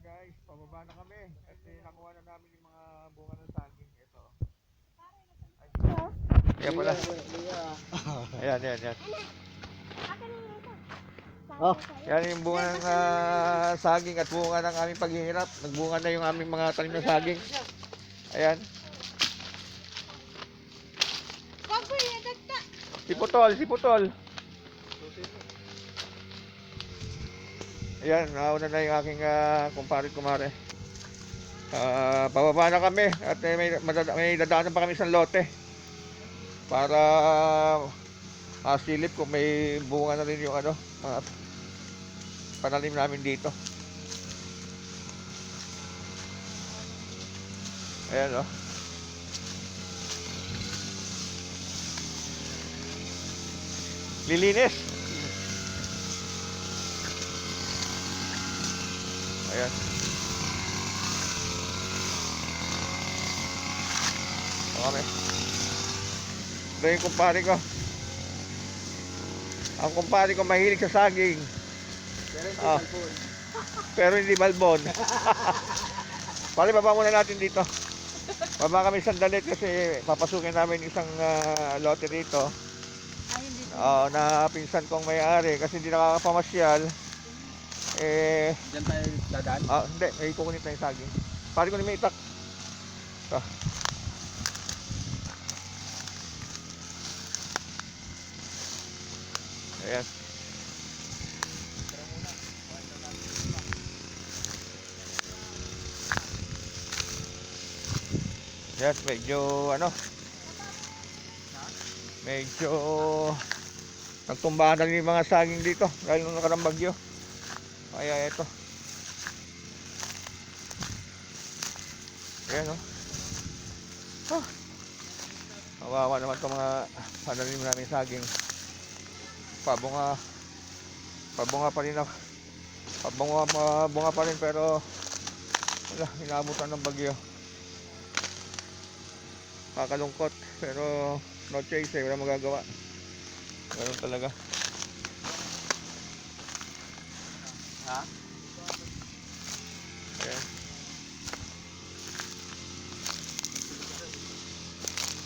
guys, pababa na kami kasi nakuha na namin yung mga bunga ng saging. Ito. Ayan pala. Ayan, ayan, ayan. Oh, Yan yung bunga ng saging at bunga ng aming paghihirap. Nagbunga na yung aming mga tanim ng saging. Ayan. Si Putol, si Putol. Ayan, nauna na yung aking kumpare-kumare. Pababa na kami at may dadaanan pa kami sa lote para silip kung may bunga na rin yung mga pananim namin dito. Ayan o. Lilinis. Ayan. Okay. Ito yung kumpare ko. Ang kumpare ko mahilig sa saging. Pero hindi balbon. Pare, baba muna natin dito. Baba kami sandali kasi papasukin namin isang lote dito. Na pinsan kong may-ari kasi hindi nakakapamasyal. Diyan tayo dadaan? Hindi, may kukunin tayong saging. Pare ko ni may itak. Ito. Ayan. Yes, medyo nagtumbahan na rin yung mga saging dito dahil nung nakarang bagyo. Kaya ito. Ayan o. Kawawa naman itong mga pananim namin saging. Pabunga pa rin ako. Pabunga pa rin pero wala, inaabutan ng bagyo. Kakalungkot pero no choice wala magagawa. Ganun talaga. Ha?